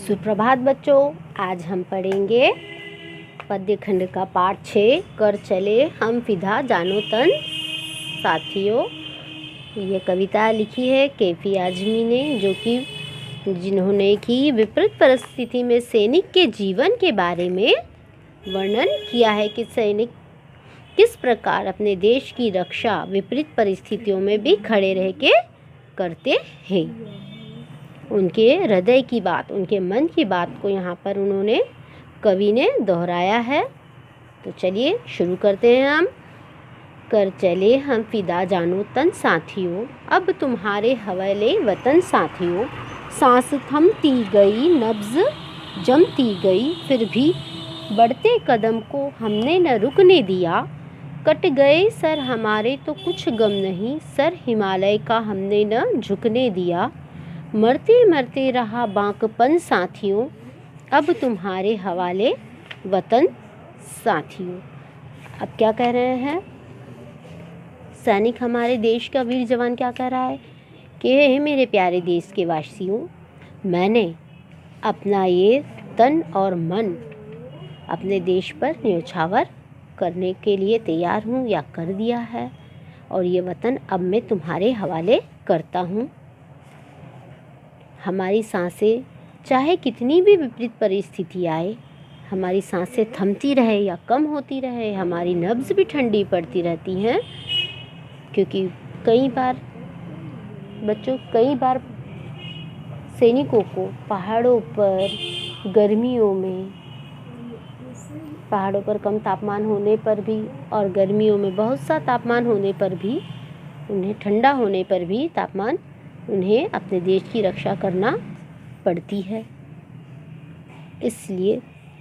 सुप्रभात बच्चों, आज हम पढ़ेंगे पद्य खंड का पाठ 6 कर चले हम फिदा जानो तन। साथियों, ये कविता लिखी है कैफी आजमी ने, जिन्होंने की विपरीत परिस्थिति में सैनिक के जीवन के बारे में वर्णन किया है कि सैनिक किस प्रकार अपने देश की रक्षा विपरीत परिस्थितियों में भी खड़े रह के करते हैं। उनके हृदय की बात, उनके मन की बात को यहाँ पर उन्होंने कवि ने दोहराया है। तो चलिए शुरू करते हैं हम। कर चले हम फिदा जानो तन साथियों, अब तुम्हारे हवाले वतन साथियों। सांस थमती गई, नब्ज जमती गई, फिर भी बढ़ते कदम को हमने न रुकने दिया। कट गए सर हमारे तो कुछ गम नहीं, सर हिमालय का हमने न झुकने दिया। मरते मरते रहा बांकपन साथियों, अब तुम्हारे हवाले वतन साथियों। अब क्या कह रहे हैं सैनिक, हमारे देश का वीर जवान क्या कह रहा है कि हे मेरे प्यारे देश के वासियों, मैंने अपना ये तन और मन अपने देश पर न्योछावर करने के लिए तैयार हूँ या कर दिया है, और ये वतन अब मैं तुम्हारे हवाले करता हूँ। हमारी सांसें चाहे कितनी भी विपरीत परिस्थिति आए, हमारी सांसें थमती रहे या कम होती रहे, हमारी नब्ज़ भी ठंडी पड़ती रहती हैं, क्योंकि कई बार सैनिकों को पहाड़ों पर गर्मियों में, पहाड़ों पर कम तापमान होने पर भी और गर्मियों में बहुत सा तापमान होने पर भी, उन्हें ठंडा होने पर भी तापमान, उन्हें अपने देश की रक्षा करना पड़ती है। इसलिए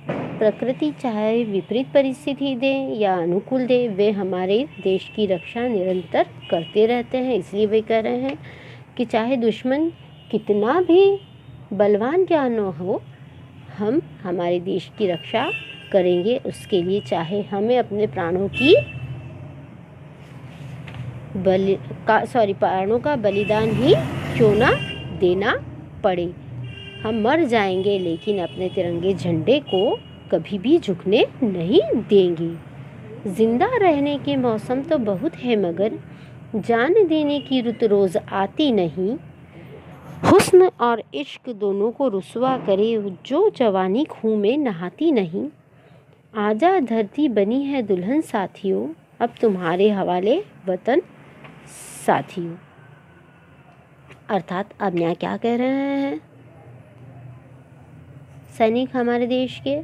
प्रकृति चाहे विपरीत परिस्थिति दे या अनुकूल दे, वे हमारे देश की रक्षा निरंतर करते रहते हैं। इसलिए वे कह रहे हैं कि चाहे दुश्मन कितना भी बलवान क्यों न हो, हम हमारे देश की रक्षा करेंगे। उसके लिए चाहे हमें अपने प्राणों का बलिदान ही क्यों ना देना पड़े, हम मर जाएंगे लेकिन अपने तिरंगे झंडे को कभी भी झुकने नहीं देंगे। जिंदा रहने के मौसम तो बहुत है, मगर जान देने की रुत रोज़ आती नहीं। हुस्न और इश्क दोनों को रुसवा करे, जो जवानी खून में नहाती नहीं। आजा धरती बनी है दुल्हन साथियों, अब तुम्हारे हवाले वतन साथियों। अर्थात अब यहाँ क्या कह रहे हैं सैनिक हमारे देश के,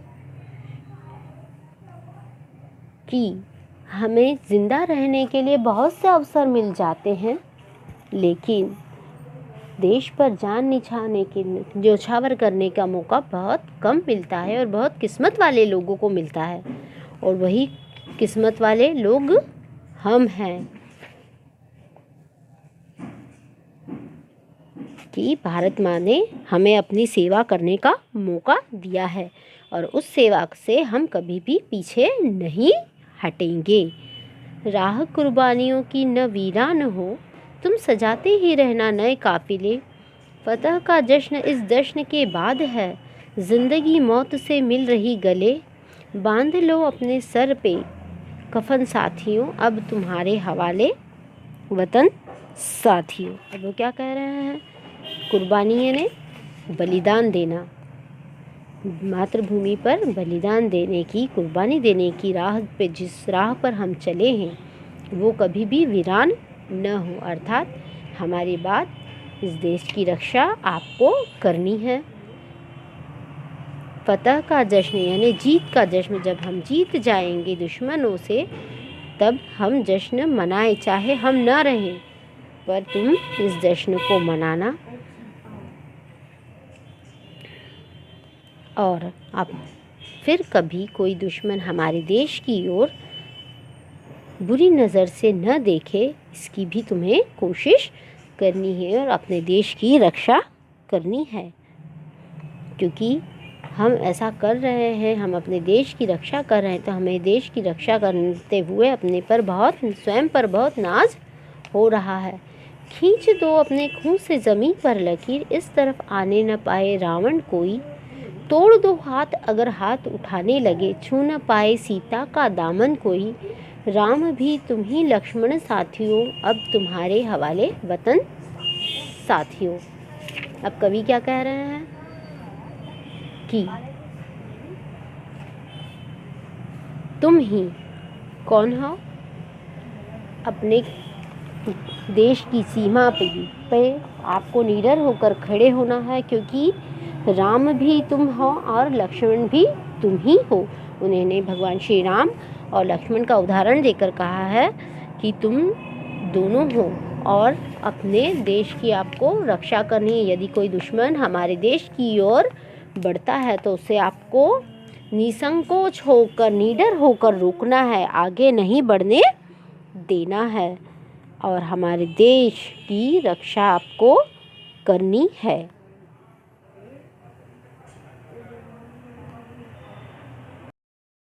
कि हमें जिंदा रहने के लिए बहुत से अवसर मिल जाते हैं, लेकिन देश पर जान न्योछावर करने का मौका बहुत कम मिलता है और बहुत किस्मत वाले लोगों को मिलता है, और वही किस्मत वाले लोग हम हैं कि भारत माँ ने हमें अपनी सेवा करने का मौका दिया है, और उस सेवा से हम कभी भी पीछे नहीं हटेंगे। राह कुर्बानियों की न वीरान हो, तुम सजाते ही रहना नए काफिले। फतह का जश्न इस जश्न के बाद है, जिंदगी मौत से मिल रही गले। बांध लो अपने सर पे कफन साथियों, अब तुम्हारे हवाले वतन साथियों। अब वो क्या कह रहे हैं, कुर्बानी यानी बलिदान देना, मातृभूमि पर बलिदान देने की, कुर्बानी देने की राह पे, जिस राह पर हम चले हैं वो कभी भी वीरान न हो। अर्थात हमारी बात, इस देश की रक्षा आपको करनी है। फतह का जश्न यानी जीत का जश्न, जब हम जीत जाएंगे दुश्मनों से, तब हम जश्न मनाएं, चाहे हम न रहें, पर तुम इस जश्न को मनाना। और अब फिर कभी कोई दुश्मन हमारे देश की ओर बुरी नज़र से न देखे, इसकी भी तुम्हें कोशिश करनी है और अपने देश की रक्षा करनी है। क्योंकि हम ऐसा कर रहे हैं, हम अपने देश की रक्षा कर रहे हैं, तो हमें देश की रक्षा करते हुए स्वयं पर बहुत नाज हो रहा है। खींच दो अपने खून से ज़मीन पर लकीर, इस तरफ आने न पाए रावण कोई। तोड़ दो हाथ अगर हाथ उठाने लगे, छू न पाए सीता का दामन कोई, राम भी तुम ही लक्ष्मण साथियों, अब तुम्हारे हवाले वतन साथियों। अब कवि क्या कह रहे हैं कि तुम ही कौन हो, अपने देश की सीमा पे आपको निडर होकर खड़े होना है, क्योंकि राम भी तुम हो और लक्ष्मण भी तुम ही हो। उन्होंने भगवान श्री राम और लक्ष्मण का उदाहरण देकर कहा है कि तुम दोनों हो और अपने देश की आपको रक्षा करनी है। यदि कोई दुश्मन हमारे देश की ओर बढ़ता है तो उसे आपको निसंकोच होकर, निडर होकर रोकना है, आगे नहीं बढ़ने देना है और हमारे देश की रक्षा आपको करनी है।